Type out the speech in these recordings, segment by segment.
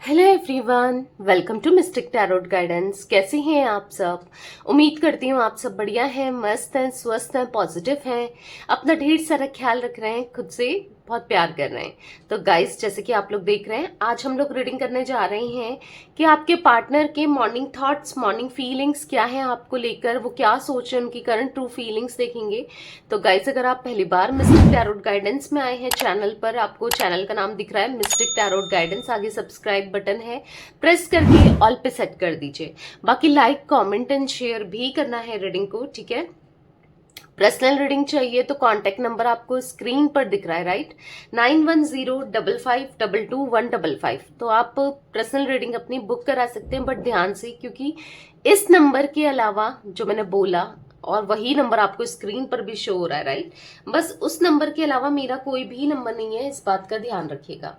Hello everyone, welcome to mystic tarot guidance. कैसे हैं आप सब? उम्मीद करती हूँ आप सब बढ़िया हैं, मस्त हैं, स्वस्थ हैं, पॉजिटिव हैं, अपना ढेर सारा ख्याल रख रहे हैं, खुद से बहुत प्यार कर रहे हैं। तो गाइस, जैसे कि आप लोग देख रहे हैं, आज हम लोग रीडिंग करने जा रहे हैं कि आपके पार्टनर के मॉर्निंग थॉट्स, मॉर्निंग फीलिंग्स क्या हैं आपको लेकर, वो क्या सोच रहे हैं, उनकी करंट ट्रू फीलिंग्स देखेंगे। तो गाइस, अगर आप पहली बार मिस्टिक टैरोट गाइडेंस में आए हैं चैनल पर, आपको चैनल का नाम दिख रहा है मिस्टिक टैरोट गाइडेंस, आगे सब्सक्राइब बटन है, प्रेस करके ऑल पे सेट कर दीजिए। बाकी लाइक, कमेंट एंड शेयर भी करना है रीडिंग को, ठीक है। पर्सनल रीडिंग चाहिए तो कांटेक्ट नंबर आपको स्क्रीन पर दिख रहा है, राइट, 9105522155। तो आप पर्सनल रीडिंग अपनी बुक करा सकते हैं, बट ध्यान से, क्योंकि इस नंबर के अलावा जो मैंने बोला, और वही नंबर आपको स्क्रीन पर भी शो हो रहा है, राइट, बस उस नंबर के अलावा मेरा कोई भी नंबर नहीं है, इस बात का ध्यान रखिएगा।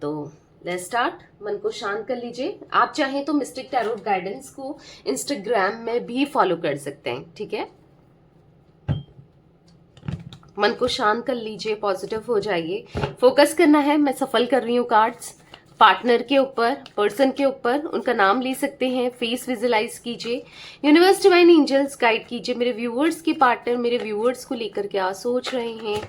तो लेट्स स्टार्ट। मन को शांत कर लीजिए। आप चाहें तो मिस्टिक टैरोट गाइडेंस को इंस्टाग्राम में भी फॉलो कर सकते हैं, ठीक है। मन को शांत कर लीजिए, पॉजिटिव हो जाइए, फोकस करना है। मैं सफल कर रही हूँ कार्ड्स पार्टनर के ऊपर, पर्सन के ऊपर, उनका नाम ले सकते हैं, फेस विजुलाइज कीजिए, यूनिवर्स डिवाइन एंजल्स गाइड कीजिए मेरे व्यूअर्स के पार्टनर मेरे व्यूअर्स को लेकर क्या सोच रहे हैं,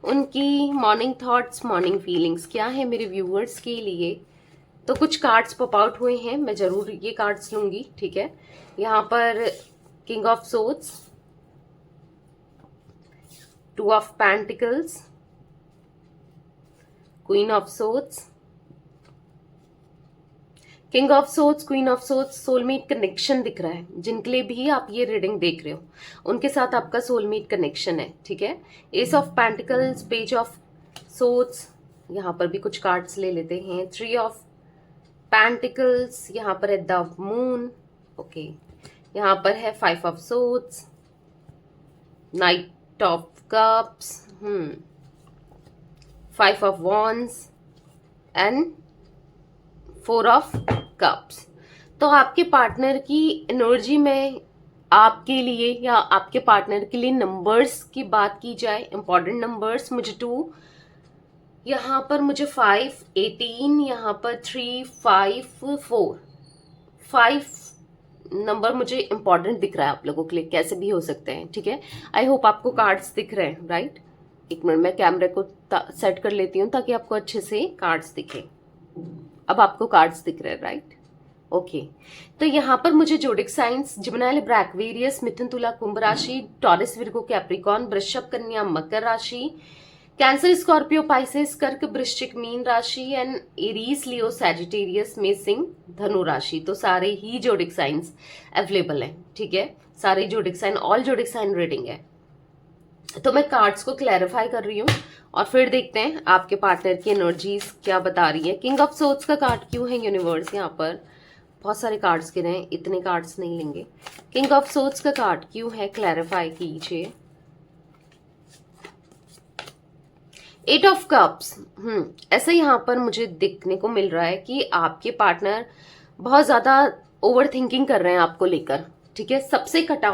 उनकी मॉर्निंग थॉट्स, मॉर्निंग फीलिंग्स क्या है मेरे व्यूअर्स के लिए। तो कुछ कार्ड्स पॉप आउट हुए हैं, मैं जरूर ये कार्ड्स लूंगी, ठीक है। यहाँ पर king of swords, two of pentacles, queen of swords, king of swords, queen of swords, soulmate connection दिख रहा है। जिनके लिए भी आप ये रीडिंग देख रहे हो, उनके साथ आपका सोलमेट कनेक्शन है, ठीक है। S of pentacles, page of swords, यहाँ पर भी कुछ कार्ड्स ले लेते हैं। थ्री ऑफ पेंटिकल्स, यहाँ पर है द मून, ओके। यहाँ पर है five of swords, night of cups, five of wands and four of cups. तो आपके पार्टनर की एनर्जी में आपके लिए या आपके पार्टनर के लिए नंबर्स की बात की जाए, इंपॉर्टेंट नंबर्स, मुझे 2, यहाँ पर मुझे 5, 18, यहाँ पर 3, 5, 4, 5 नंबर मुझे इंपॉर्टेंट दिख रहा है आप लोगों के लिए, कैसे भी हो सकते हैं, ठीक है। आई होप आपको कार्ड्स दिख रहे हैं, राइट। एक मिनट, मैं कैमरे को सेट कर लेती हूँ ताकि आपको अच्छे से कार्ड्स दिखे। अब आपको कार्ड्स दिख रहे हैं, राइट, ओके। तो यहाँ पर मुझे zodiac signs, Gemini, Libra, Aquarius, मिथुन, तुला, कुंभ राशि, टॉरस, विर्गो, कैप्रिकॉर्न, वृषभ, कन्या, मकर राशि, कैंसर, स्कॉर्पियो, पाइसेस, कर्क, वृश्चिक, मीन राशि एंड एरीज, लियो, सैजिटेरियस, मेषिंग, धनु राशि। तो सारे ही जोडिक साइंस अवेलेबल हैं, ठीक है। सारे zodiac sign, all zodiac sign reading है। तो मैं कार्ड्स को क्लैरिफाई कर रही हूँ और फिर देखते हैं आपके पार्टनर की एनर्जीज क्या बता रही है। किंग ऑफ सोर्ड्स का कार्ड क्यों है यूनिवर्स? यहाँ पर बहुत सारे कार्ड्स गिरे हैं, इतने कार्ड्स नहीं लेंगे। किंग ऑफ सोर्ड्स का कार्ड क्यों है, क्लैरिफाई कीजिए। एट ऑफ कप्स, ऐसा यहाँ पर मुझे देखने को मिल रहा है कि आपके पार्टनर बहुत ज्यादा ओवर थिंकिंग कर रहे हैं आपको लेकर, ठीक है। सबसे कट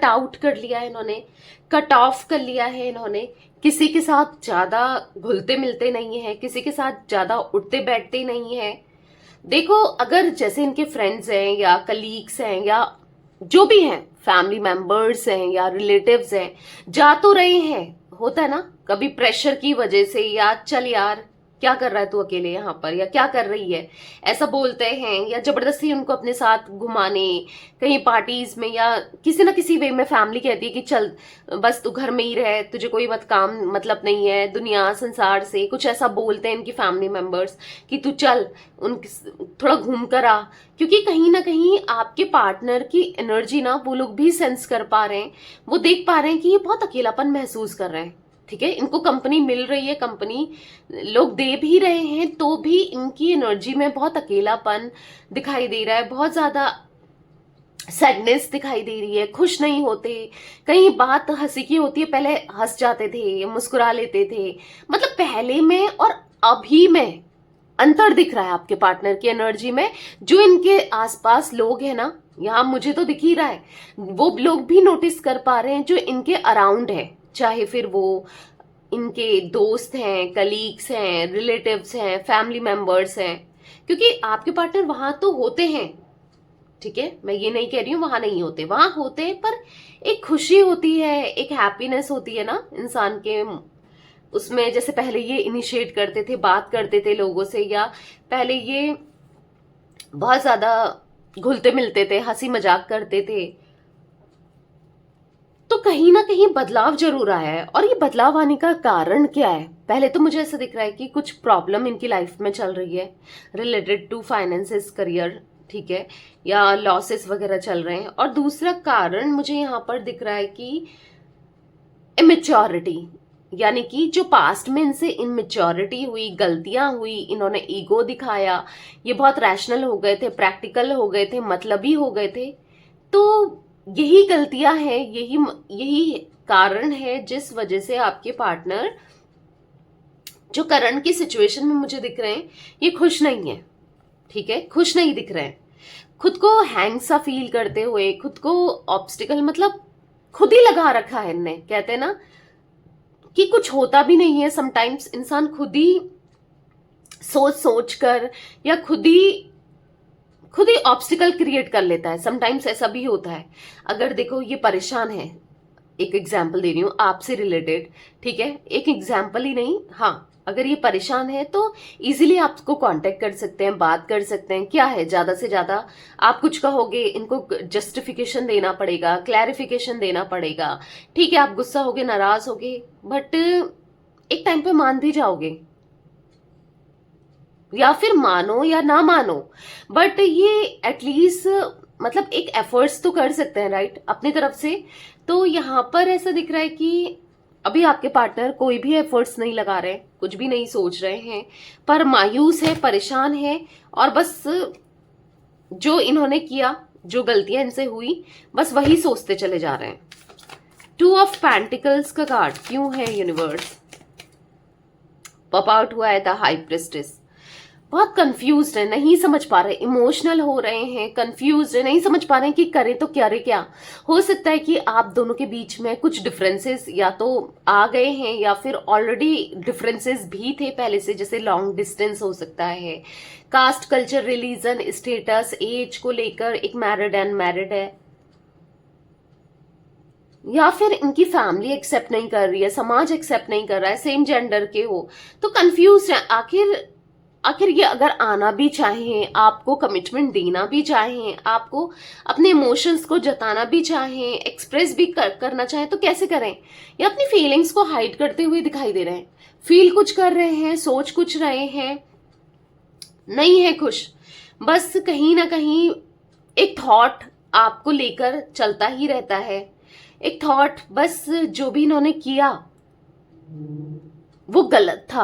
आउट कर लिया है इन्होंने, कट ऑफ कर लिया है इन्होंने, किसी के साथ ज्यादा घुलते मिलते नहीं है, किसी के साथ ज्यादा उठते बैठते नहीं है। देखो, अगर जैसे इनके फ्रेंड्स हैं या कलीग्स हैं या जो भी हैं, फैमिली मेंबर्स हैं या रिलेटिव्स हैं, जा तो रहे हैं, होता है ना कभी प्रेशर की वजह से, या चल यार क्या कर रहा है तू अकेले यहाँ पर, या क्या कर रही है, ऐसा बोलते हैं, या जबरदस्ती उनको अपने साथ घुमाने कहीं पार्टीज में, या किसी ना किसी वे में फैमिली कहती है कि चल बस तू घर में ही रह, तुझे कोई मत काम मतलब नहीं है दुनिया संसार से, कुछ ऐसा बोलते हैं इनकी फैमिली मेंबर्स कि तू चल उन थोड़ा घूम कर आ। क्योंकि कहीं ना कहीं आपके पार्टनर की एनर्जी ना वो लोग भी सेंस कर पा रहे हैं, वो देख पा रहे हैं कि ये बहुत अकेलापन महसूस कर रहे हैं, ठीक है। इनको कंपनी मिल रही है, कंपनी लोग दे भी रहे हैं, तो भी इनकी एनर्जी में बहुत अकेलापन दिखाई दे रहा है, बहुत ज्यादा सैडनेस दिखाई दे रही है, खुश नहीं होते। कहीं बात हंसी की होती है, पहले हंस जाते थे, मुस्कुरा लेते थे, मतलब पहले में और अभी में अंतर दिख रहा है आपके पार्टनर की एनर्जी में। जो इनके आसपास लोग हैं ना, यहाँ मुझे तो दिख ही रहा है, वो लोग भी नोटिस कर पा रहे हैं जो इनके अराउंड है, चाहे फिर वो इनके दोस्त हैं, कलीग्स हैं, रिलेटिव्स हैं, फैमिली मेंबर्स हैं, क्योंकि आपके पार्टनर वहां तो होते हैं, ठीक है, मैं ये नहीं कह रही हूँ वहां नहीं होते, वहां होते हैं, पर एक खुशी होती है, एक हैप्पीनेस होती है ना इंसान के उसमें। जैसे पहले ये इनिशिएट करते थे, बात करते थे लोगों से, या पहले ये बहुत ज्यादा घुलते मिलते थे, हंसी मजाक करते थे, तो कहीं ना कहीं बदलाव जरूर आया है। और ये बदलाव आने का कारण क्या है? पहले तो मुझे ऐसा दिख रहा है कि कुछ प्रॉब्लम इनकी लाइफ में चल रही है रिलेटेड टू फाइनेंसेस, करियर, ठीक है, या लॉसेस वगैरह चल रहे हैं। और दूसरा कारण मुझे यहाँ पर दिख रहा है कि इमेच्योरिटी, यानी कि जो पास्ट में इनसे इमेच्योरिटी हुई, गलतियां हुई, इन्होंने ईगो दिखाया, ये बहुत रैशनल हो गए थे, प्रैक्टिकल हो गए थे, मतलबी हो गए थे। तो यही गलतियां हैं, यही कारण है जिस वजह से आपके पार्टनर जो करंट की सिचुएशन में मुझे दिख रहे हैं ये खुश नहीं है, ठीक है, खुश नहीं दिख रहे हैं। खुद को हैंग सा फील करते हुए, खुद को ऑब्स्टिकल, मतलब खुद ही लगा रखा है इनने। कहते हैं ना कि कुछ होता भी नहीं है, समटाइम्स इंसान खुद ही सोच सोच कर या खुद ही ऑब्स्टिकल क्रिएट कर लेता है। समटाइम्स ऐसा भी होता है। अगर देखो ये परेशान है, एक एग्जाम्पल दे रही हूं आपसे रिलेटेड, ठीक है, एक एग्जाम्पल ही नहीं, हाँ, अगर ये परेशान है तो इजीली आपको कांटेक्ट कर सकते हैं, बात कर सकते हैं। क्या है, ज्यादा से ज्यादा आप कुछ कहोगे, इनको जस्टिफिकेशन देना पड़ेगा, क्लैरिफिकेशन देना पड़ेगा, ठीक है, आप गुस्सा होगे, नाराज होगे, बट एक टाइम पे मान भी जाओगे, या फिर मानो या ना मानो, बट ये एटलीस्ट मतलब एक एफर्ट्स तो कर सकते हैं, राइट, अपनी तरफ से। तो यहाँ पर ऐसा दिख रहा है कि अभी आपके पार्टनर कोई भी एफर्ट्स नहीं लगा रहे, कुछ भी नहीं सोच रहे हैं, पर मायूस है, परेशान है, और बस जो इन्होंने किया, जो गलतियां इनसे हुई, बस वही सोचते चले जा रहे हैं। 2 ऑफ पेंटिकल्स का कार्ड क्यों है यूनिवर्स? पॉप आउट हुआ है द हाई प्रिस्टेस। बहुत कंफ्यूज्ड है, नहीं समझ पा रहे, इमोशनल हो रहे हैं, कंफ्यूज्ड है, नहीं समझ पा रहे हैं कि करें तो क्या रे क्या। हो सकता है कि आप दोनों के बीच में कुछ डिफरेंसेस या तो आ गए हैं, या फिर ऑलरेडी डिफरेंसेस भी थे पहले से, जैसे लॉन्ग डिस्टेंस हो सकता है, caste, culture, religion, status, age को लेकर एक मैरिड अनमैरिड है, या फिर इनकी फैमिली एक्सेप्ट नहीं कर रही है, समाज एक्सेप्ट नहीं कर रहा है, सेम जेंडर के हो, तो कंफ्यूज है। आखिर ये अगर आना भी चाहें, आपको कमिटमेंट देना भी चाहें, आपको अपने इमोशंस को जताना भी चाहें, एक्सप्रेस भी करना चाहें, तो कैसे करें? या अपनी फीलिंग्स को हाइड करते हुए दिखाई दे रहे हैं, फील कुछ कर रहे हैं, सोच कुछ रहे हैं, नहीं है खुश, बस कहीं ना कहीं एक थॉट आपको लेकर चलता ही रहता है, एक थॉट, बस जो भी इन्होंने किया वो गलत था,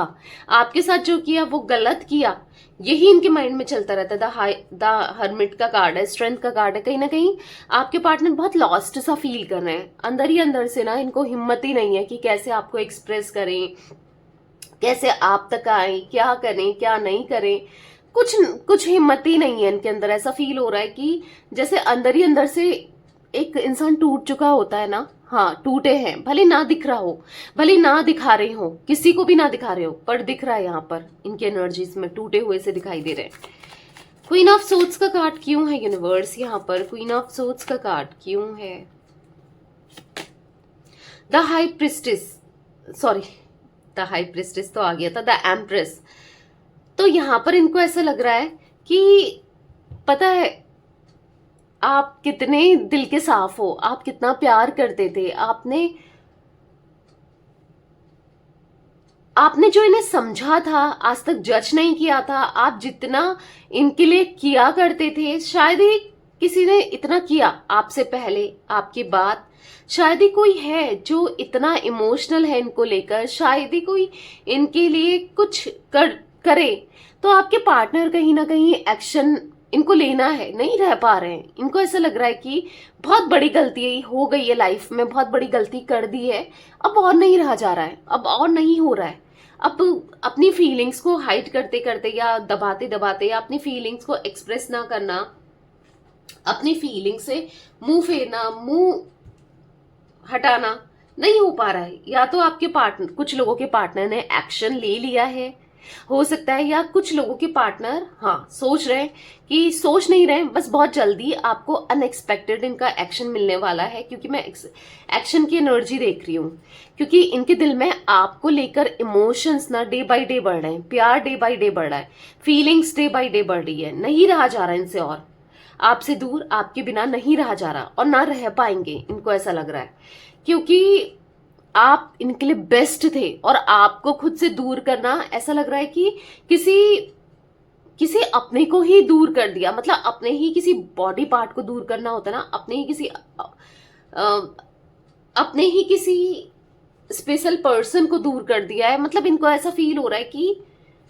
आपके साथ जो किया वो गलत किया, यही इनके माइंड में चलता रहता है। द हर्मिट का कार्ड है, स्ट्रेंथ का कार्ड है। कहीं ना कहीं आपके पार्टनर बहुत लॉस्ट सा फील कर रहे हैं, अंदर ही अंदर से ना, इनको हिम्मत ही नहीं है कि कैसे आपको एक्सप्रेस करें, कैसे आप तक आए, क्या करें क्या नहीं करें, कुछ हिम्मत ही नहीं है इनके अंदर। ऐसा फील हो रहा है कि जैसे अंदर ही अंदर से एक इंसान टूट चुका होता है ना, हाँ, टूटे हैं, भले ना दिख रहा हो, भले ना दिखा रहे हो, किसी को भी ना दिखा रहे हो, पर दिख रहा है यहाँ पर इनके एनर्जीज में, टूटे हुए से दिखाई दे रहे हैं। क्वीन ऑफ सोर्ड्स का कार्ड क्यों है यूनिवर्स? यहाँ पर क्वीन ऑफ सोर्ड्स का कार्ड क्यों है? The high priestess, sorry, the high priestess तो आ गया था, द एम्प्रेस। तो यहाँ पर इनको ऐसा लग रहा है कि पता है आप कितने दिल के साफ हो, आप कितना प्यार करते थे, आपने जो इन्हें समझा था, आज तक जज नहीं किया था, आप जितना इनके लिए किया करते थे, शायद ही किसी ने इतना किया आपसे पहले, आपके बाद। शायद ही कोई है जो इतना इमोशनल है इनको लेकर, शायद ही कोई इनके लिए कुछ करे। तो आपके पार्टनर कहीं ना कहीं एक्शन इनको लेना है, नहीं रह पा रहे हैं। इनको ऐसा लग रहा है कि बहुत बड़ी गलती हो गई है लाइफ में, बहुत बड़ी गलती कर दी है, अब और नहीं रहा जा रहा है, अब और नहीं हो रहा है। अब अपनी फीलिंग्स को हाइड करते करते या दबाते दबाते, या अपनी फीलिंग्स को एक्सप्रेस ना करना, अपनी फीलिंग से मुंह फेरना, मुंह हटाना नहीं हो पा रहा है। या तो आपके पार्टनर, कुछ लोगों के पार्टनर ने एक्शन ले लिया है, हो सकता है, या कुछ लोगों के पार्टनर सोच रहे हैं कि सोच नहीं रहे, बस बहुत जल्दी आपको अनएक्सपेक्टेड इनका एक्शन मिलने वाला है, क्योंकि मैं एक्शन की एनर्जी देख रही हूँ। क्योंकि इनके दिल में आपको लेकर इमोशंस ना डे बाय डे बढ़ रहे हैं, प्यार डे बाय डे बढ़ रहा है, फीलिंग्स डे बाय डे बढ़ रही है, नहीं रहा जा रहा है इनसे, और आपसे दूर, आपके बिना नहीं रहा जा रहा, और ना रह पाएंगे, इनको ऐसा लग रहा है। क्योंकि आप इनके लिए बेस्ट थे, और आपको खुद से दूर करना ऐसा लग रहा है कि किसी किसी अपने को ही दूर कर दिया, मतलब अपने ही किसी बॉडी पार्ट को दूर करना होता है ना, अपने ही किसी स्पेशल पर्सन को दूर कर दिया है। मतलब इनको ऐसा फील हो रहा है कि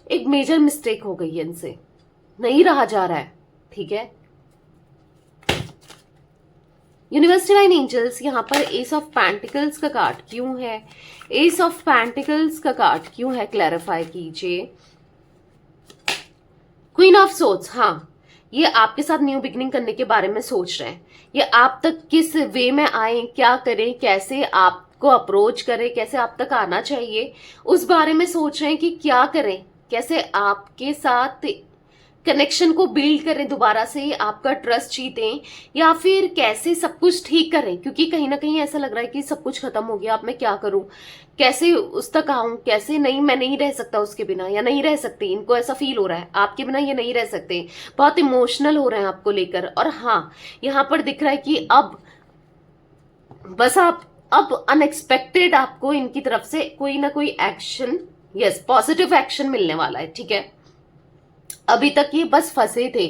एक मेजर मिस्टेक हो गई है, इनसे नहीं रहा जा रहा है। ठीक है, यूनिवर्स डिवाइन एंजल्स, यहाँ पर एस ऑफ पैंटिकल्स का कार्ड क्यों है? एस ऑफ पैंटिकल्स का कार्ड क्यों है? क्लैरिफाई कीजिए। क्वीन ऑफ सोर्ड्स, ये आपके साथ न्यू बिगिनिंग करने के बारे में सोच रहे हैं। ये आप तक किस वे में आए, क्या करें, कैसे आपको अप्रोच करें, कैसे आप तक आना चाहिए, उस बारे में सोच रहे हैं कि क्या करें, कैसे आपके साथ कनेक्शन को बिल्ड करें, दोबारा से आपका ट्रस्ट जीतें, या फिर कैसे सब कुछ ठीक करें। क्योंकि कहीं ना कहीं ऐसा लग रहा है कि सब कुछ खत्म हो गया, अब मैं क्या करूं, कैसे उस तक आऊं, कैसे, नहीं मैं नहीं रह सकता उसके बिना, या नहीं रह सकती, इनको ऐसा फील हो रहा है आपके बिना ये नहीं रह सकते, बहुत इमोशनल हो रहे हैं आपको लेकर। और यहाँ पर दिख रहा है कि अब बस अब अनएक्सपेक्टेड आपको इनकी तरफ से कोई ना कोई एक्शन, यस पॉजिटिव एक्शन मिलने वाला है। ठीक है, अभी तक ये बस फंसे थे,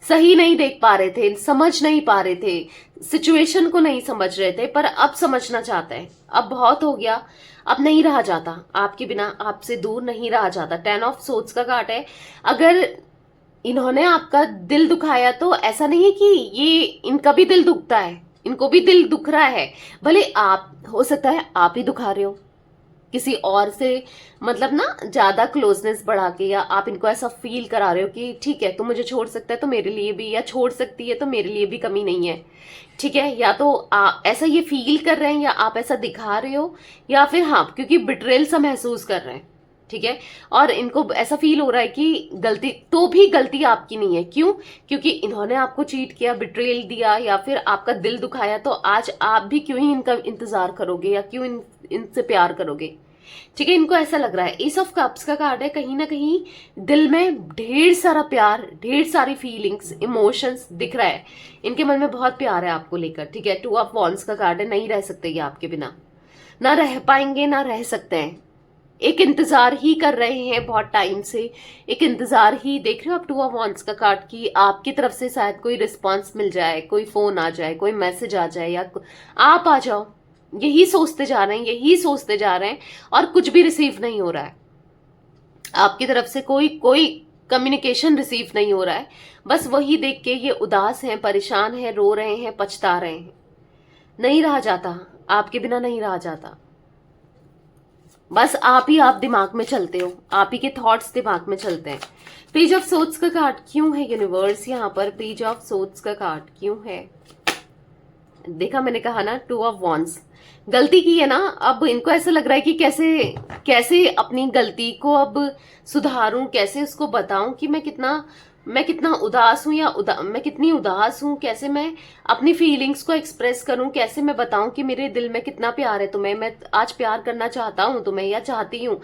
सही नहीं देख पा रहे थे, समझ नहीं पा रहे थे, सिचुएशन को नहीं समझ रहे थे, पर अब समझना चाहते हैं। अब बहुत हो गया, अब नहीं रहा जाता, आपके बिना, आपसे दूर नहीं रहा जाता। 10 ऑफ सोर्ड्स का कार्ड है। अगर इन्होंने आपका दिल दुखाया तो ऐसा नहीं है कि ये इनका भी दिल दुखता है, इनको भी दिल दुख रहा है, भले आप, हो सकता है आप ही दुखा रहे हो किसी और से, मतलब ना ज्यादा क्लोजनेस बढ़ा के, या आप इनको ऐसा फील करा रहे हो कि ठीक है तुम मुझे छोड़ सकता है तो मेरे लिए भी, या छोड़ सकती है तो मेरे लिए भी कमी नहीं है। ठीक है, या तो ऐसा ये फील कर रहे हैं, या आप ऐसा दिखा रहे हो, या फिर क्योंकि बिट्रेल सा महसूस कर रहे हैं। ठीक है, और इनको ऐसा फील हो रहा है कि गलती तो भी गलती आपकी नहीं है। क्यों? क्योंकि इन्होंने आपको चीट किया, बिट्रेल दिया, या फिर आपका दिल दुखाया, तो आज आप भी क्यों ही इनका इंतजार करोगे, या क्यों इनसे प्यार करोगे। ठीक है, इनको ऐसा लग रहा है। एस ऑफ कप्स का कार्ड है, कहीं ना कहीं दिल में ढेर सारा प्यार, ढेर सारी फीलिंग्स, इमोशंस दिख रहा है, इनके मन में बहुत प्यार है आपको लेकर। ठीक है, 2 ऑफ वॉन्ड्स का कार्ड है, नहीं रह सकते ये आपके बिना, ना रह पाएंगे, ना रह सकते हैं, एक इंतजार ही कर रहे हैं बहुत टाइम से, एक इंतजार ही देख रहे हो आप 2 ऑफ वॉन्ड्स का कार्ड की आपकी तरफ से शायद कोई रिस्पॉन्स मिल जाए, कोई फोन आ जाए, कोई मैसेज आ जाए, या आप आ जाओ, यही सोचते जा रहे हैं, यही सोचते जा रहे हैं, और कुछ भी रिसीव नहीं हो रहा है आपकी तरफ से, कोई कम्युनिकेशन रिसीव नहीं हो रहा है। बस वही देख के ये उदास हैं, परेशान हैं, रो रहे हैं, पछता रहे हैं। नहीं रहा जाता, आपके बिना नहीं रहा जाता, बस आप दिमाग में चलते हो, आप ही के थॉट्स दिमाग में चलते हैं। पेज ऑफ सोर्ड्स का कार्ड क्यों है यूनिवर्स? यहाँ पर पेज ऑफ सोर्ड्स का कार्ड क्यों है? देखा, मैंने कहा ना, 2 ऑफ वॉन्ड्स, गलती की है ना, अब इनको ऐसा लग रहा है कि कैसे कैसे अपनी गलती को अब सुधारूं, कैसे उसको बताऊं कि मैं कितना उदास हूं, या मैं कितनी उदास हूं, कैसे मैं अपनी फीलिंग्स को एक्सप्रेस करूं, कैसे मैं बताऊं कि मेरे दिल में कितना प्यार है तुम्हें, मैं आज प्यार करना चाहता हूं तुम्हें, या चाहती हूं,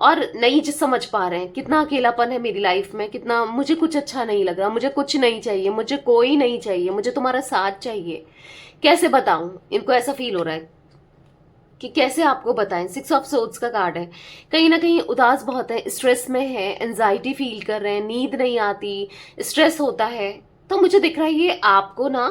और नहीं समझ पा रहे हैं, कितना अकेलापन है मेरी लाइफ में, कितना मुझे कुछ अच्छा नहीं लग रहा, मुझे कुछ नहीं चाहिए, मुझे कोई नहीं चाहिए, मुझे तुम्हारा साथ चाहिए, कैसे बताऊं? इनको ऐसा फील हो रहा है कि कैसे आपको बताएं। 6 ऑफ सोर्ड्स का कार्ड है, कहीं ना कहीं उदास बहुत है, स्ट्रेस में है, एंजाइटी फील कर रहे हैं, नींद नहीं आती, स्ट्रेस होता है। तो मुझे दिख रहा है ये आपको ना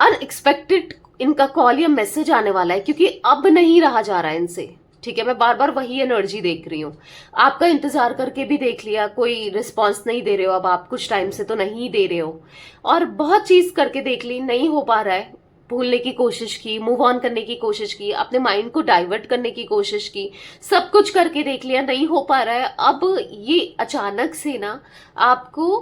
अनएक्सपेक्टेड इनका कॉल या मैसेज आने वाला है, क्योंकि अब नहीं रहा जा रहा है इनसे। ठीक है, मैं बार बार वही एनर्जी देख रही हूँ, आपका इंतजार करके भी देख लिया, कोई रिस्पॉन्स नहीं दे रहे हो, अब आप कुछ टाइम से तो नहीं दे रहे हो, और बहुत चीज करके देख ली, नहीं हो पा रहा है, भूलने की कोशिश की, मूव ऑन करने की कोशिश की, अपने माइंड को डाइवर्ट करने की कोशिश की, सब कुछ करके देख लिया, नहीं हो पा रहा है। अब ये अचानक से ना आपको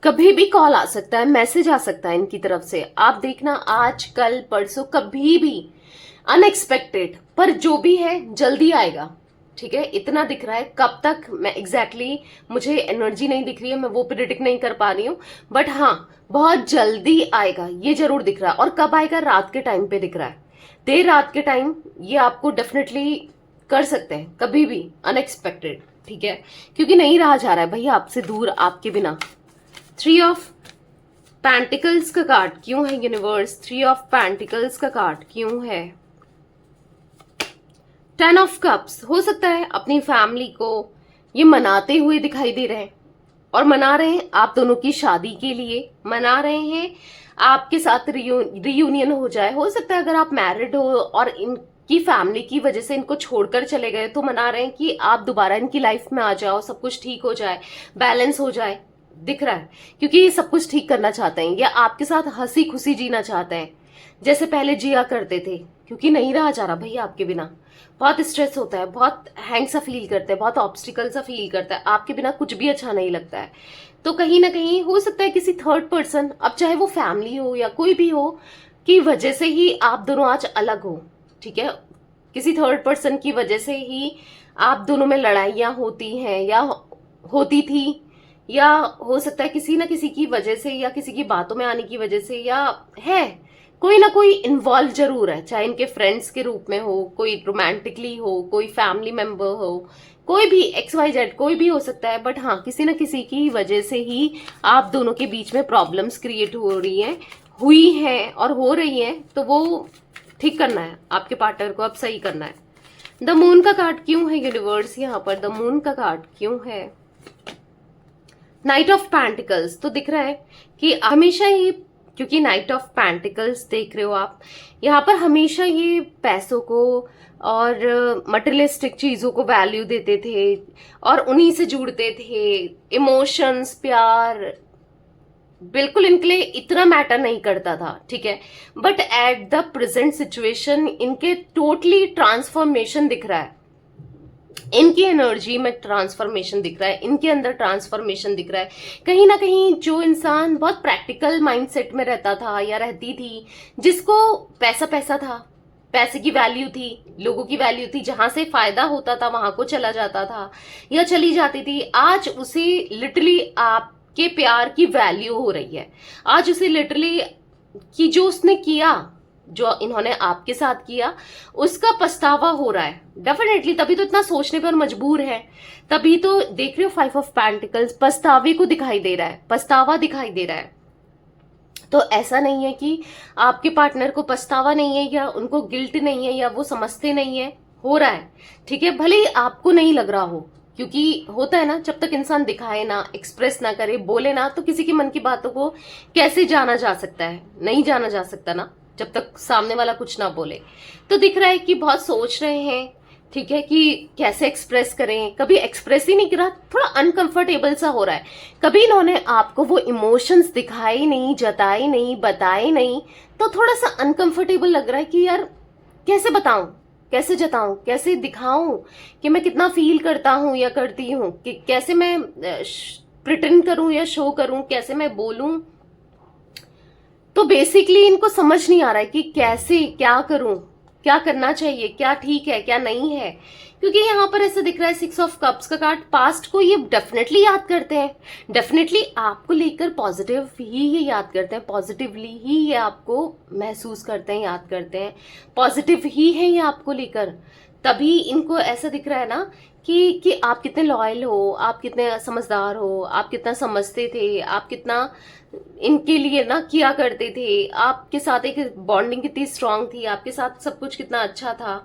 कभी भी कॉल आ सकता है, मैसेज आ सकता है इनकी तरफ से, आप देखना आज कल परसों कभी भी अनएक्सपेक्टेड, पर जो भी है जल्दी आएगा, ठीक है, इतना दिख रहा है। कब तक मैं एग्जैक्टली मुझे एनर्जी नहीं दिख रही है, मैं वो प्रिडिक्ट नहीं कर पा रही हूँ, बट हाँ बहुत जल्दी आएगा ये जरूर दिख रहा है। और कब आएगा? रात के टाइम पे दिख रहा है, देर रात के टाइम। ये आपको डेफिनेटली कर सकते हैं कभी भी अनएक्सपेक्टेड, ठीक है, क्योंकि नहीं रहा जा रहा है भैया आपसे दूर, आपके बिना। 3 ऑफ पेंटिकल्स का कार्ड क्यों है यूनिवर्स? 3 ऑफ पेंटिकल्स का कार्ड क्यों है? 10 ऑफ कप्स। हो सकता है अपनी फैमिली को ये मनाते हुए दिखाई दे रहे हैं, और मना रहे हैं आप दोनों की शादी के लिए, मना रहे हैं आपके साथ रियूनियन हो जाए। हो सकता है अगर आप मैरिड हो और इनकी फैमिली की वजह से इनको छोड़कर चले गए, तो मना रहे हैं कि आप दोबारा इनकी लाइफ में आ जाओ, सब कुछ ठीक हो जाए, बैलेंस हो जाए, दिख रहा है, क्योंकि ये सब कुछ ठीक करना चाहते हैं या आपके साथ हंसी खुशी जीना चाहते हैं जैसे पहले जिया करते थे, क्योंकि नहीं रहा जा रहा भैया आपके बिना। बहुत स्ट्रेस होता है, बहुत हैंग सा फील करते हैं, बहुत ऑब्स्टिकल सा फील करता है, आपके बिना कुछ भी अच्छा नहीं लगता है। तो कहीं ना कहीं हो सकता है किसी थर्ड पर्सन, अब चाहे वो फैमिली हो या कोई भी हो, की वजह से ही आप दोनों आज अलग हो, ठीक है। किसी थर्ड पर्सन की वजह से ही आप दोनों में लड़ाइयां होती हैं या होती थी, या हो सकता है किसी ना किसी की वजह से या किसी की बातों में आने की वजह से, या है कोई ना कोई इन्वॉल्व जरूर है, चाहे इनके फ्रेंड्स के रूप में हो, कोई रोमांटिकली हो, कोई फैमिली मेंबर हो, कोई भी XYZ कोई भी हो सकता है, बट हाँ किसी ना किसी की वजह से ही आप दोनों के बीच में प्रॉब्लम्स क्रिएट हो रही हैं, हुई हैं और हो रही हैं। तो वो ठीक करना है आपके पार्टनर को, अब सही करना है। द मून का कार्ड क्यों है यूनिवर्स यहाँ पर? द मून का कार्ड क्यों है? Night of pentacles. तो दिख रहा है कि हमेशा ही, क्योंकि नाइट ऑफ पेंटिकल्स देख रहे हो आप, यहाँ पर हमेशा ये पैसों को और मटेरियलिस्टिक चीजों को वैल्यू देते थे और उन्हीं से जुड़ते थे। इमोशंस, प्यार बिल्कुल इनके लिए इतना मैटर नहीं करता था, ठीक है, but at the present situation इनके टोटली ट्रांसफॉर्मेशन दिख रहा है, इनकी एनर्जी में ट्रांसफॉर्मेशन दिख रहा है, इनके अंदर ट्रांसफॉर्मेशन दिख रहा है। कहीं ना कहीं जो इंसान बहुत प्रैक्टिकल माइंडसेट में रहता था या रहती थी, जिसको पैसा पैसा था, पैसे की वैल्यू थी, लोगों की वैल्यू थी, जहां से फायदा होता था वहां को चला जाता था या चली जाती थी, आज उसे लिटरली आपके प्यार की वैल्यू हो रही है। आज उसे लिटरली कि जो उसने किया, जो इन्होंने आपके साथ किया, उसका पछतावा हो रहा है डेफिनेटली, तभी तो इतना सोचने पर मजबूर है, तभी तो देख रहे हो 5 ऑफ पेंटिकल्स पछतावे को दिखाई दे रहा है, पछतावा दिखाई दे रहा है। तो ऐसा नहीं है कि आपके पार्टनर को पछतावा नहीं है या उनको गिल्ट नहीं है या वो समझते नहीं है, हो रहा है, ठीक है, भले ही आपको नहीं लग रहा हो, क्योंकि होता है ना, जब तक इंसान दिखाए ना, एक्सप्रेस ना करे, बोले ना, तो किसी के मन की बातों को कैसे जाना जा सकता है? नहीं जाना जा सकता ना, जब तक सामने वाला कुछ ना बोले। तो दिख रहा है कि बहुत सोच रहे हैं, ठीक है, कि कैसे एक्सप्रेस करें, कभी एक्सप्रेस ही नहीं करा, थोड़ा अनकंफर्टेबल सा हो रहा है, कभी इन्होंने आपको वो इमोशंस दिखाए नहीं, जताए नहीं, बताए नहीं, तो थोड़ा सा अनकंफर्टेबल लग रहा है कि यार कैसे बताऊं, कैसे जताऊं, कैसे दिखाऊं कि मैं कितना फील करता हूं या करती हूं, कि कैसे मैं प्रिटेंड करूं या शो करूं, कैसे मैं बोलूं। तो बेसिकली इनको समझ नहीं आ रहा है कि कैसे, क्या करूं, क्या करना चाहिए, क्या ठीक है, क्या नहीं है, क्योंकि यहाँ पर ऐसा दिख रहा है 6 ऑफ कप्स का कार्ड। पास्ट को ये डेफिनेटली याद करते हैं, डेफिनेटली आपको लेकर पॉजिटिव ही ये याद करते हैं, पॉजिटिवली ही ये आपको महसूस करते हैं, याद करते हैं, पॉजिटिव ही है ये आपको लेकर। तभी इनको ऐसा दिख रहा है ना कि आप कितने लॉयल हो, आप कितने समझदार हो, आप कितना समझते थे, आप कितना इनके लिए ना किया करते थे, आपके साथ एक बॉन्डिंग कितनी स्ट्रांग थी, आपके साथ सब कुछ कितना अच्छा था,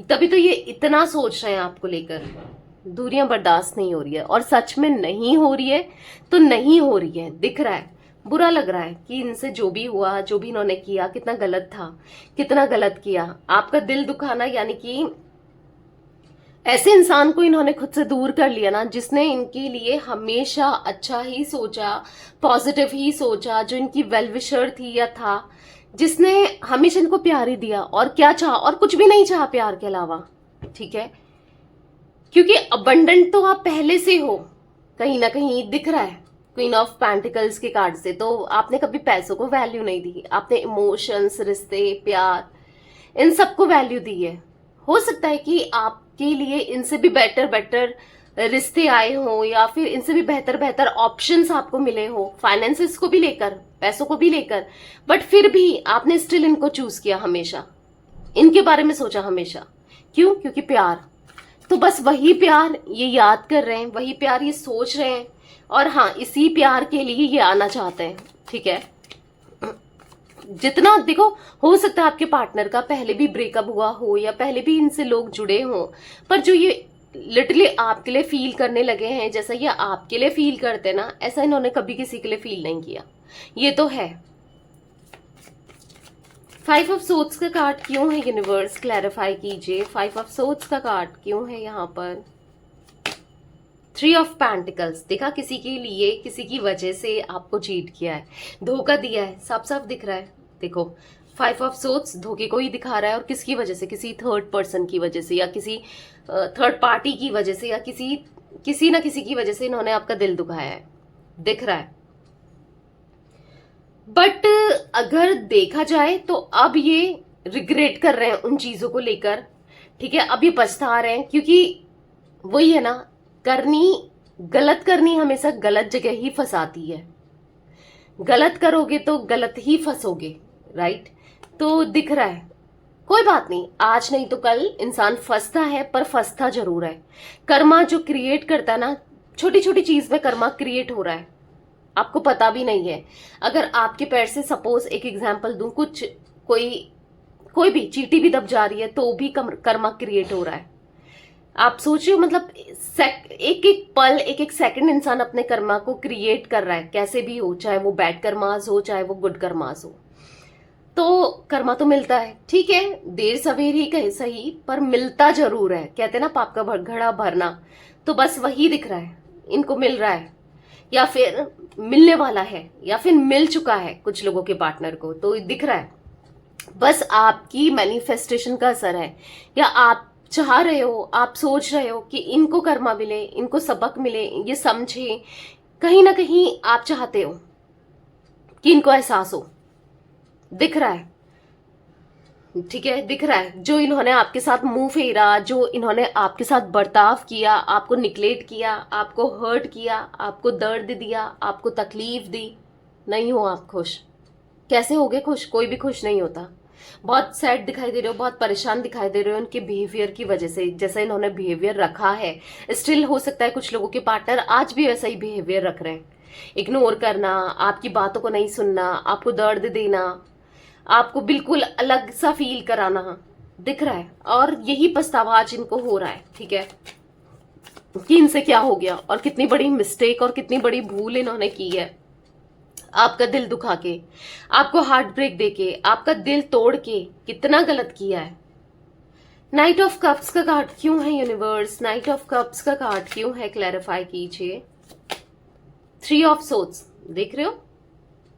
तभी तो ये इतना सोच रहे हैं आपको लेकर। दूरियां बर्दाश्त नहीं हो रही है, और सच में नहीं हो रही है तो नहीं हो रही है, दिख रहा है, बुरा लग रहा है कि इनसे जो भी हुआ, जो भी इन्होंने किया, कितना गलत था, कितना गलत किया। आपका दिल दुखाना, यानी कि ऐसे इंसान को इन्होंने खुद से दूर कर लिया ना, जिसने इनके लिए हमेशा अच्छा ही सोचा, पॉजिटिव ही सोचा, जो इनकी वेलविशर थी या था, जिसने हमेशा इनको प्यार ही दिया, और क्या चाहा, और कुछ भी नहीं चाहा प्यार के अलावा, ठीक है, क्योंकि अबंडेंट तो आप पहले से हो, कहीं ना कहीं दिख रहा है क्वीन ऑफ पेंटिकल्स के कार्ड से। तो आपने कभी पैसों को वैल्यू नहीं दी, आपने इमोशंस, रिश्ते, प्यार, इन सबको वैल्यू दी है। हो सकता है कि आपके लिए इनसे भी बेटर बेटर रिश्ते आए हो, या फिर इनसे भी बेहतर बेहतर ऑप्शंस आपको मिले हो, फाइनेंसेस को भी लेकर, पैसों को भी लेकर, बट फिर भी आपने स्टिल इनको चूज किया, हमेशा इनके बारे में सोचा हमेशा। क्यों? क्योंकि प्यार। तो बस वही प्यार ये याद कर रहे हैं, वही प्यार ये सोच रहे हैं, और हाँ, इसी प्यार के लिए ये आना चाहते हैं। ठीक है, जितना देखो, हो सकता है आपके पार्टनर का पहले भी ब्रेकअप हुआ हो, या पहले भी इनसे लोग जुड़े हों, पर जो ये लिटरली आपके लिए फील करने लगे हैं, जैसा ये आपके लिए फील करते हैं ना, ऐसा इन्होंने कभी किसी के लिए फील नहीं किया। ये तो है। 5 ऑफ सोर्ड्स का कार्ड क्यों है यूनिवर्स, क्लैरिफाई कीजिए। 5 ऑफ सोर्ड्स का कार्ड क्यों है यहाँ पर। 3 ऑफ पेंटिकल्स, देखा, किसी के लिए, किसी की वजह से आपको चीट किया है, धोखा दिया है, साफ साफ दिख रहा है। देखो, 5 ऑफ सोर्ड्स धोखे को ही दिखा रहा है, और किसकी वजह से, किसी थर्ड पर्सन की वजह से, या किसी थर्ड पार्टी की वजह से, या किसी ना किसी की वजह से इन्होंने आपका दिल दुखाया है, दिख रहा है। बट अगर देखा जाए तो अब ये रिग्रेट कर रहे हैं उन चीजों को लेकर। ठीक है, अब ये पछता रहे हैं, क्योंकि वही है ना, गलत करनी हमेशा गलत जगह ही फंसाती है। गलत करोगे तो गलत ही फंसोगे, राइट। तो दिख रहा है, कोई बात नहीं, आज नहीं तो कल इंसान फंसता है, पर फंसता जरूर है। कर्मा जो क्रिएट करता है ना, छोटी छोटी चीज में कर्मा क्रिएट हो रहा है, आपको पता भी नहीं है। अगर आपके पैर से, सपोज एक एग्जांपल दूं, कुछ कोई भी चींटी भी दब जा रही है, तो भी कर्मा क्रिएट हो रहा है। आप सोचिए, मतलब एक एक पल, एक एक सेकंड इंसान अपने कर्मा को क्रिएट कर रहा है, कैसे भी हो, चाहे वो बैड कर्मास हो, चाहे वो गुड कर्मास हो। तो कर्मा तो मिलता है, ठीक है, देर सवेर ही कहे सही, पर मिलता जरूर है। कहते हैं ना, पाप का घड़ा भरना, तो बस वही दिख रहा है, इनको मिल रहा है, या फिर मिलने वाला है, या फिर मिल चुका है कुछ लोगों के पार्टनर को, तो दिख रहा है। बस आपकी मैनिफेस्टेशन का असर है, या आप चाह रहे हो, आप सोच रहे हो कि इनको कर्मा मिले, इनको सबक मिले, ये समझे, कहीं ना कहीं आप चाहते हो कि इनको एहसास हो। दिख रहा है, ठीक है, दिख रहा है। जो इन्होंने आपके साथ मुंह फेरा, जो इन्होंने आपके साथ बर्ताव किया, आपको निग्लेक्ट किया, आपको हर्ट किया, आपको दर्द दिया, आपको तकलीफ दी, नहीं हो आप खुश। कैसे होगे खुश? कोई भी खुश नहीं होता। बहुत सैड दिखाई दे रहे हो, बहुत परेशान दिखाई दे रहे हो उनके बिहेवियर की वजह से, जैसा इन्होंने बिहेवियर रखा है। स्टिल हो सकता है कुछ लोगों के पार्टनर आज भी वैसा ही बिहेवियर रख रहे हैं, इग्नोर करना, आपकी बातों को नहीं सुनना, आपको दर्द देना, आपको बिल्कुल अलग सा फील कराना, दिख रहा है। और यही पछतावा आज इनको हो रहा है, ठीक है, कि इनसे क्या हो गया, और कितनी बड़ी मिस्टेक और कितनी बड़ी भूल इन्होंने की है, आपका दिल दुखा के, आपको हार्ट ब्रेक देके, आपका दिल तोड़ के कितना गलत किया है। नाइट ऑफ कप्स का कार्ड क्यों है यूनिवर्स, नाइट ऑफ कप्स का कार्ड क्यों है, क्लैरिफाई कीजिए। 3 ऑफ सोर्ड्स, देख रहे हो,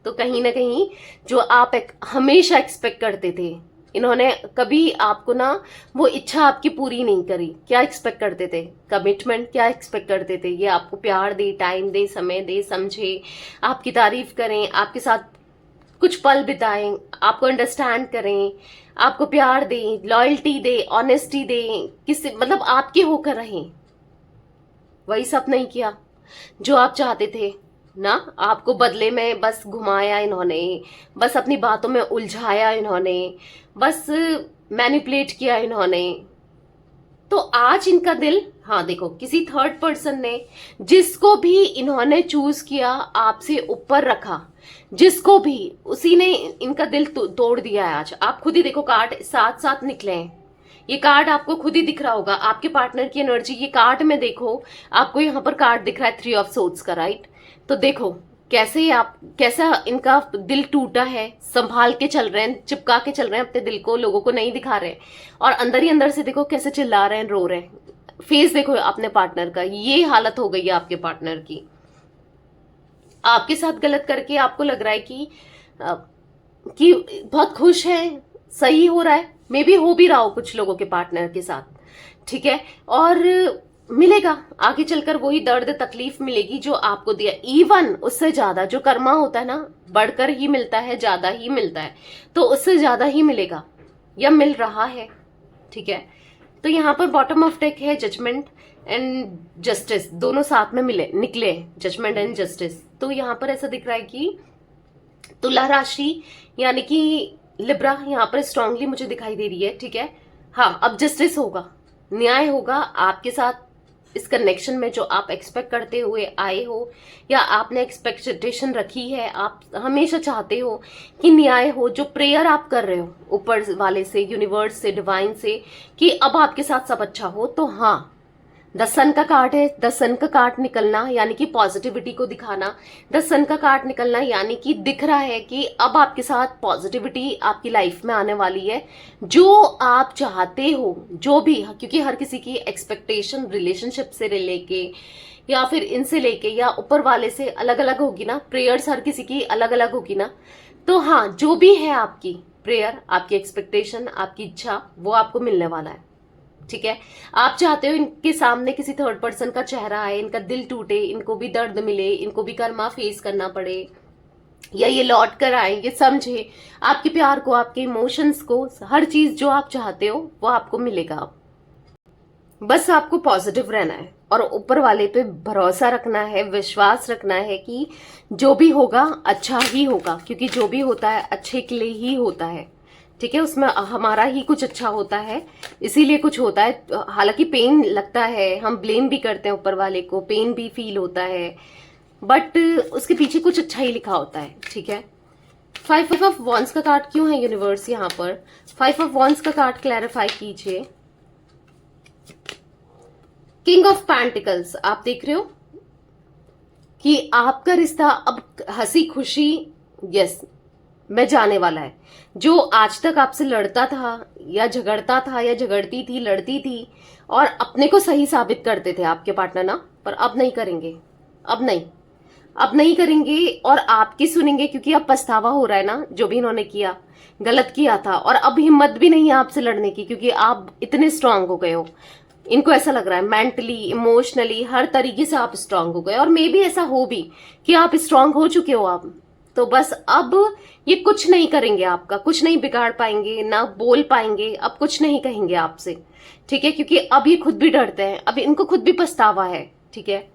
तो कहीं ना कहीं जो आप हमेशा एक्सपेक्ट करते थे, इन्होंने कभी आपको ना वो इच्छा आपकी पूरी नहीं करी। क्या एक्सपेक्ट करते थे? कमिटमेंट। क्या एक्सपेक्ट करते थे? ये आपको प्यार दे, टाइम दे, समय दे, समझे, आपकी तारीफ करें, आपके साथ कुछ पल बिताएं, आपको अंडरस्टैंड करें, आपको प्यार दें, लॉयल्टी दे, ऑनेस्टी दें, किसी मतलब आपके होकर रहें। वही सब नहीं किया जो आप चाहते थे ना, आपको बदले में बस घुमाया इन्होंने, बस अपनी बातों में उलझाया इन्होंने, बस मैनिपुलेट किया इन्होंने। तो आज इनका दिल, हाँ देखो, किसी थर्ड पर्सन ने, जिसको भी इन्होंने चूज किया, आपसे ऊपर रखा, जिसको भी, उसी ने इनका दिल तोड़ दिया है आज। आप खुद ही देखो, कार्ड साथ साथ निकले हैं, ये कार्ड आपको खुद ही दिख रहा होगा, आपके पार्टनर की एनर्जी ये कार्ड में देखो, आपको यहाँ पर कार्ड दिख रहा है 3 ऑफ सोर्ड्स का, राइट। तो देखो कैसा इनका दिल टूटा है, संभाल के चल रहे हैं, चिपका के चल रहे हैं अपने दिल को, लोगों को नहीं दिखा रहे, और अंदर ही अंदर से देखो कैसे चिल्ला रहे हैं, रो रहे हैं। फेस देखो अपने पार्टनर का, ये हालत हो गई है आपके पार्टनर की। आपके साथ गलत करके आपको लग रहा है कि बहुत खुश है, सही हो रहा है, मे बी हो भी रहा हो कुछ लोगों के पार्टनर के साथ, ठीक है। और मिलेगा आगे चलकर वही दर्द तकलीफ मिलेगी जो आपको दिया, इवन उससे ज्यादा। जो कर्मा होता है ना, बढ़कर ही मिलता है, ज्यादा ही मिलता है, तो उससे ज्यादा ही मिलेगा, या मिल रहा है, ठीक है। तो यहाँ पर बॉटम ऑफ डेक है जजमेंट एंड जस्टिस, दोनों साथ में मिले निकले, जजमेंट एंड जस्टिस। तो यहाँ पर ऐसा दिख रहा है कि तुला राशि यानी कि लिब्रा यहाँ पर स्ट्रांगली मुझे दिखाई दे रही है, ठीक है। हाँ, अब जस्टिस होगा, न्याय होगा आपके साथ इस कनेक्शन में, जो आप एक्सपेक्ट करते हुए आए हो या आपने एक्सपेक्टेशन रखी है, आप हमेशा चाहते हो कि न्याय हो। जो प्रेयर आप कर रहे हो ऊपर वाले से, यूनिवर्स से, डिवाइन से, कि अब आपके साथ सब अच्छा हो, तो हाँ, द सन का कार्ड है। द सन का कार्ड निकलना यानी कि पॉजिटिविटी को दिखाना। द सन का कार्ड निकलना यानी कि दिख रहा है कि अब आपके साथ पॉजिटिविटी आपकी लाइफ में आने वाली है। जो आप चाहते हो, जो भी, क्योंकि हर किसी की एक्सपेक्टेशन रिलेशनशिप से लेके या फिर इनसे लेके या ऊपर वाले से अलग अलग होगी ना, प्रेयर्स हर किसी की अलग अलग होगी ना। तो हाँ, जो भी है आपकी प्रेयर, आपकी एक्सपेक्टेशन, आपकी इच्छा, वो आपको मिलने वाला है, ठीक है। आप चाहते हो इनके सामने किसी थर्ड पर्सन का चेहरा आए, इनका दिल टूटे, इनको भी दर्द मिले, इनको भी कर्मा फेस करना पड़े, या ये लौट कर आए, ये समझे आपके प्यार को, आपके इमोशंस को, हर चीज जो आप चाहते हो वो आपको मिलेगा। बस आपको पॉजिटिव रहना है और ऊपर वाले पे भरोसा रखना है, विश्वास रखना है कि जो भी होगा अच्छा ही होगा, क्योंकि जो भी होता है अच्छे के लिए ही होता है, ठीक है। उसमें हमारा ही कुछ अच्छा होता है, इसीलिए कुछ होता है। हालांकि पेन लगता है, हम ब्लेम भी करते हैं ऊपर वाले को, पेन भी फील होता है, बट उसके पीछे कुछ अच्छा ही लिखा होता है, ठीक है। 5 ऑफ वॉन्ड्स का कार्ड क्यों है यूनिवर्स यहाँ पर? 5 ऑफ वॉन्ड्स का कार्ड क्लैरिफाई कीजिए। किंग ऑफ पेंटिकल्स, आप देख रहे हो कि आपका रिश्ता अब हंसी खुशी, यस, में जाने वाला है। जो आज तक आपसे लड़ता था या झगड़ता था या झगड़ती थी, लड़ती थी और अपने को सही साबित करते थे आपके पार्टनर ना, पर अब नहीं करेंगे, अब नहीं करेंगे और आपकी सुनेंगे, क्योंकि अब पछतावा हो रहा है ना, जो भी इन्होंने किया गलत किया था। और अब हिम्मत भी नहीं है आपसे लड़ने की, क्योंकि आप इतने स्ट्रांग हो गए हो। इनको ऐसा लग रहा है मेंटली, इमोशनली, हर तरीके से आप स्ट्रांग हो गए, और मे भी ऐसा हो भी कि आप स्ट्रांग हो चुके हो आप। तो बस अब ये कुछ नहीं करेंगे, आपका कुछ नहीं बिगाड़ पाएंगे, ना बोल पाएंगे, अब कुछ नहीं कहेंगे आपसे, ठीक है। क्योंकि अब ये खुद भी डरते हैं, अब इनको खुद भी पछतावा है, ठीक है।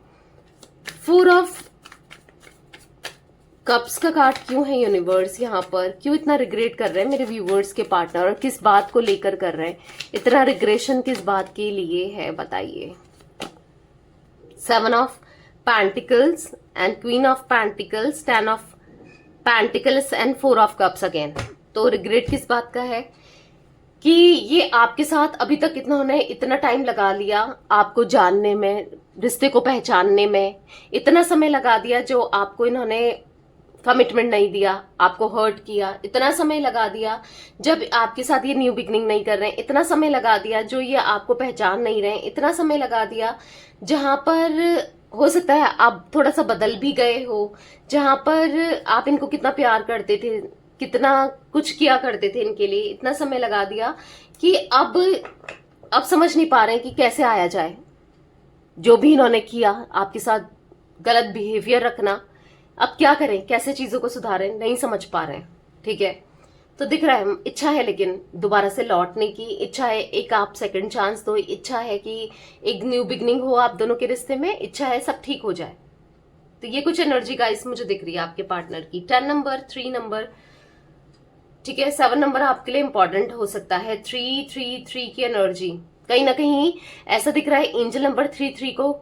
4 ऑफ कप्स का कार्ड क्यों है यूनिवर्स यहाँ पर? क्यों इतना रिग्रेट कर रहे हैं मेरे व्यूवर्स के पार्टनर, और किस बात को लेकर कर रहे हैं इतना रिग्रेशन, किस बात के लिए है बताइए। 7 of pentacles and queen of pentacles, 10 of pentacles and 4 of cups again. तो रिग्रेट किस बात का है कि ये आपके साथ अभी तक इन्होंने इतना टाइम लगा लिया आपको जानने में, रिश्ते को पहचानने में, इतना समय लगा दिया, जो आपको इन्होंने कमिटमेंट नहीं दिया, आपको हर्ट किया, इतना समय लगा दिया जब आपके साथ ये न्यू बिगनिंग नहीं कर रहे हैं, इतना समय लगा दिया जो ये आपको पहचान नहीं रहे हैं, इतना समय लगा दिया जहां पर हो सकता है आप थोड़ा सा बदल भी गए हो, जहां पर आप इनको कितना प्यार करते थे, कितना कुछ किया करते थे इनके लिए, इतना समय लगा दिया कि अब समझ नहीं पा रहे हैं कि कैसे आया जाए। जो भी इन्होंने किया आपके साथ, गलत बिहेवियर रखना, अब क्या करें, कैसे चीजों को सुधारें, नहीं समझ पा रहे हैं, ठीक है। तो दिख रहा है इच्छा है, लेकिन दोबारा से लौटने की इच्छा है, एक आप सेकंड चांस दो, इच्छा है कि एक न्यू बिगनिंग हो आप दोनों के रिश्ते में, इच्छा है सब ठीक हो जाए। तो ये कुछ एनर्जी गाइस मुझे दिख रही है आपके पार्टनर की। 10 नंबर, 3 नंबर, ठीक है, 7 नंबर आपके लिए इंपॉर्टेंट हो सकता है। 3 की एनर्जी कहीं ना कहीं ऐसा दिख रहा है। एंजल नंबर 3 को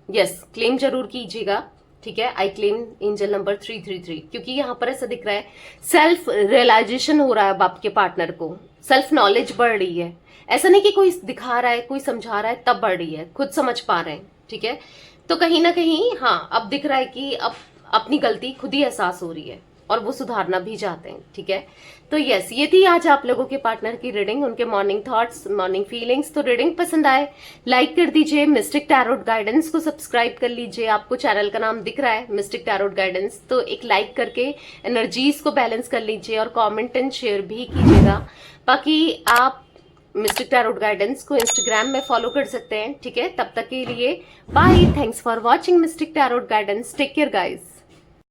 यस क्लेम जरूर कीजिएगा, ठीक है। आई क्लेम एंजल नंबर 3, क्योंकि यहाँ पर ऐसा दिख रहा है सेल्फ रियलाइजेशन हो रहा है अब आपके पार्टनर को, सेल्फ नॉलेज बढ़ रही है। ऐसा नहीं कि कोई दिखा रहा है, कोई समझा रहा है तब बढ़ रही है, खुद समझ पा रहे हैं, ठीक है। तो कहीं ना कहीं हाँ, अब दिख रहा है कि अब अपनी गलती खुद ही एहसास हो रही है और वो सुधारना भी चाहते हैं, ठीक है। तो यस, ये थी आज आप लोगों के पार्टनर की रीडिंग, उनके मॉर्निंग थॉट्स, मॉर्निंग फीलिंग्स। तो रीडिंग पसंद आए लाइक कर दीजिए, मिस्टिक टैरोट गाइडेंस को सब्सक्राइब कर लीजिए, आपको चैनल का नाम दिख रहा है मिस्टिक टैरोट गाइडेंस, तो एक लाइक करके एनर्जीज को बैलेंस कर लीजिए और कॉमेंट एंड शेयर भी कीजिएगा। बाकी आप मिस्टिक टैरोट गाइडेंस को इंस्टाग्राम में फॉलो कर सकते हैं, ठीक है। तब तक के लिए bye, thanks for watching mystic tarot guidance, take care guys.